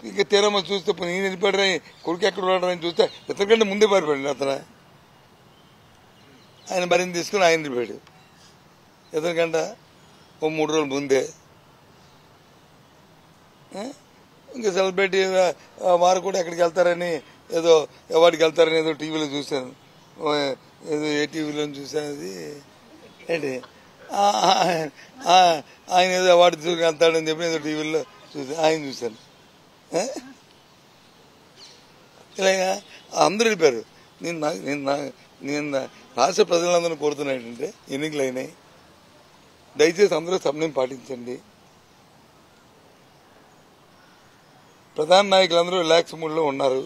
ఇక తీరమ్మ చూస్తే నేను వెళ్ళిపోయాడు కొడుకు ఎక్కడ ఉన్నాడని చూస్తే ఇతనికంటే ముందే పారిపోయాడు అతను. ఆయన మరిన్ని తీసుకుని ఆయన వెళ్ళిపోయాడు ఇతనికంట ఓ 3 రోజుల ముందే. ఇంకా సెలబ్రిటీ వారు కూడా ఎక్కడికి వెళ్తారని ఏదో అవార్డుకి వెళ్తారని ఏదో టీవీలో చూశాను, ఏదో ఏ టీవీలో చూశాను. అది ఏంటి ఆయన ఏదో అవార్డు తీసుకుని వెళ్తాడని చెప్పి ఏదో టీవీలో చూసాను, ఆయన చూశాను. ఇలాగా అందరూ వెళ్ళిపోయారు. నేను రాష్ట్ర ప్రజలందరూ కోరుతున్నా ఏంటంటే ఎన్నికలు అయినాయి, దయచేసి అందరూ సమయం పాటించండి. ప్రధాన నాయకులందరూ రిలాక్స్ మూడ్లో ఉన్నారు.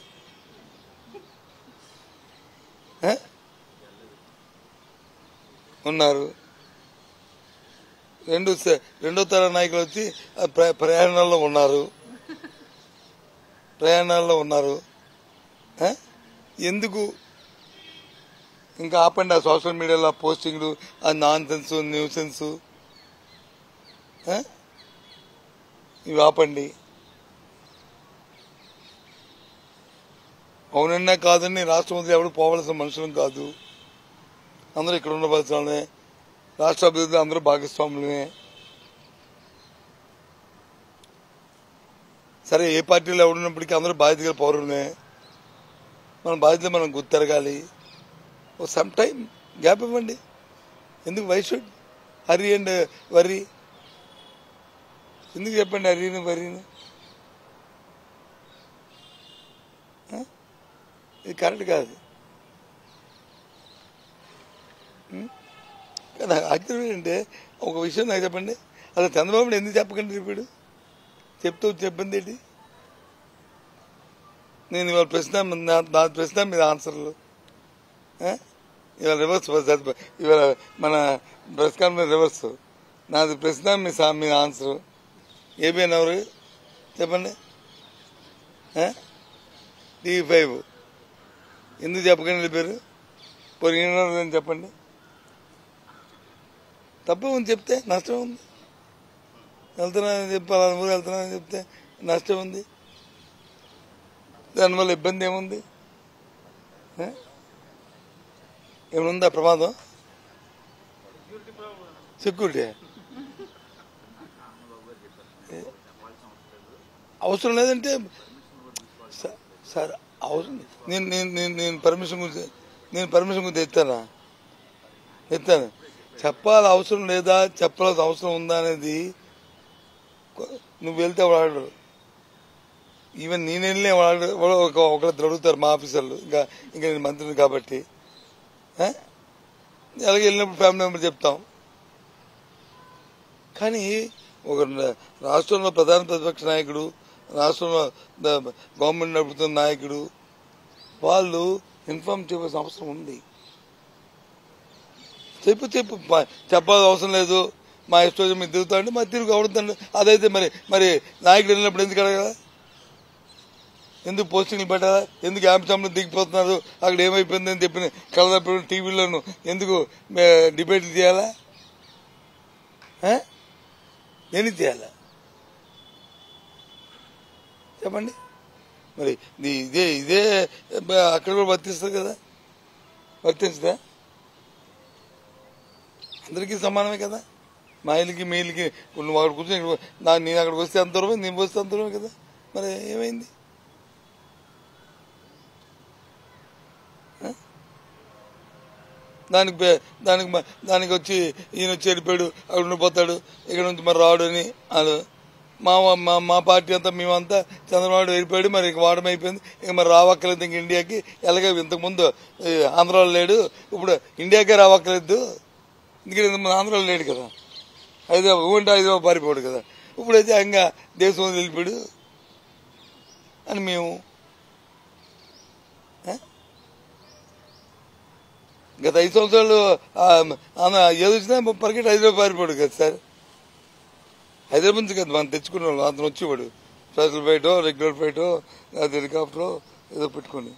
రెండో తర నాయకులు వచ్చి ప్రయాణాల్లో ఉన్నారు. ఎందుకు ఇంకా ఆపండి ఆ సోషల్ మీడియాలో పోస్టింగ్లు, ఆ నాన్ సెన్స్ న్యూసెన్స్ ఇవి ఆపండి. అవునన్నా కాదని రాష్ట్ర మంత్రి ఎవరు పోవలసిన మనుషులం కాదు, అందరూ ఇక్కడ ఉండవలసిన వాళ్ళే, రాష్ట్ర అభివృద్ధి అందరూ భాగస్వాములమే. సరే ఏ పార్టీలో ఎవరున్నప్పటికీ అందరూ బాధ్యతగా పౌరులమే, మన బాధ్యతలు మనం గుర్తెరగాలి. ఓ సమ్ టైం గ్యాప్ ఇవ్వండి. ఎందుకు why should hurry and worry? ఎందుకు చెప్పండి హరీని వరీని? ఇది కరెక్ట్ కాదు. నాకు ఆశ్చర్యం ఏంటంటే ఒక విషయం నాకు చెప్పండి, అసలు చంద్రబాబు ఎందుకు చెప్పకండి ఇప్పుడు చెప్పింది ఏంటి? నేను ఇవాళ నా ప్రశ్న మీద ఆన్సర్లు ఇవాళ రివర్స్, ఇవాళ మన ప్రెస్ కాన్ఫరెన్స్ రివర్స్. నాది ప్రశ్న మీ ఆన్సర్. ఏబిఎన్ ఎవరు చెప్పండి? టీవీ5 ఎందుకు చెప్పకండి వెళ్ళిపోయారు? పోనీ చెప్పండి. తప్పే ఉంది చెప్తే నష్టం ఉంది. వెళ్తున్నానని చెప్పి అలా ఊరు వెళ్తున్నానని చెప్తే నష్టం ఉంది. దానివల్ల ఇబ్బంది ఏముంది? ఏమనుందా ప్రమాదం? సెక్యూరిటీ అవసరం లేదంటే సార్ అవసరం. నేను పర్మిషన్ గురించి ఎత్తాను. చెప్పాలి అవసరం లేదా, చెప్పాల్సిన అవసరం ఉందా అనేది నువ్వు వెళ్తే వాడు ఈవెన్ నేను వెళ్ళిన వాడు ఒకళ్ళు అడుగుతారు మా ఆఫీసర్లు. ఇంకా నేను మంత్రిని కాబట్టి అలాగే వెళ్ళినప్పుడు ఫ్యామిలీ మెంబర్ చెప్తాం. కానీ ఒక రాష్ట్రంలో ప్రధాన ప్రతిపక్ష నాయకుడు, రాష్ట్రంలో గవర్నమెంట్ నడుపుతున్న నాయకుడు, వాళ్ళు ఇన్ఫార్మ్ చేయవలసిన అవసరం ఉంది. చెప్పాల్సిన అవసరం లేదు. మా ఇష్టం మీరు తిరుగుతాండి, మా తిరుగు అవడుతుంది. అదైతే మరి నాయకుడు వెళ్ళినప్పుడు ఎందుకు అడగాల? ఎందుకు పోస్టింగ్లు పెట్టాలా? ఎందుకు యాంప్సంలో దిగిపోతున్నారు, అక్కడ ఏమైపోయింది అని చెప్పిన కలదప్పుడు టీవీలోను ఎందుకు డిబేట్లు చేయాలా? దేనికి చేయాలా చెప్పండి? మరి ఇదే అక్కడ కూడా వర్తిస్తుంది కదా? వర్తించదా? అందరికీ సమానమే కదా. మా ఇల్లుకి మీ ఇల్లుకి నువ్వు అక్కడ కూర్చొని నేను అక్కడికి వస్తే అంత దూరమే, నేను వస్తే అంత దూరమే కదా. మరి ఏమైంది? దానికి వచ్చి ఈయన వచ్చి వెళ్ళిపోయాడు, అక్కడ ఉండిపోతాడు, ఇక్కడ నుంచి మరి రాడు అని వాళ్ళు మా పార్టీ అంతా మేమంతా చంద్రబాబు వెళ్ళిపోయాడు, మరి ఇక వాడడం అయిపోయింది, ఇక మరి రావక్కర్లేదు ఇంక ఇండియాకి. ఎలాగ ఇంతకుముందు ఆంధ్రాలో లేడు, ఇప్పుడు ఇండియాకే రావక్కర్లేదు. ఎందుకంటే మన ఆంధ్రాలో లేడు కదా, హైదరాబాద్ పారిపోయాడు కదా. ఇప్పుడైతే ఇంకా దేశం వెళ్ళిపోయాడు అని మేము గత 5 సంవత్సరాలు ఏదొచ్చినా పరిగెట్టి హైదరాబాద్ పారిపోయాడు కదా సార్. హైదరాబాద్ నుంచి కదా మనం తెచ్చుకునే వాళ్ళు, అతను వచ్చేవాడు స్పెషల్ ఫ్లైటో రెగ్యులర్ ఫ్లైటో హెలికాప్టరో ఏదో పెట్టుకుని.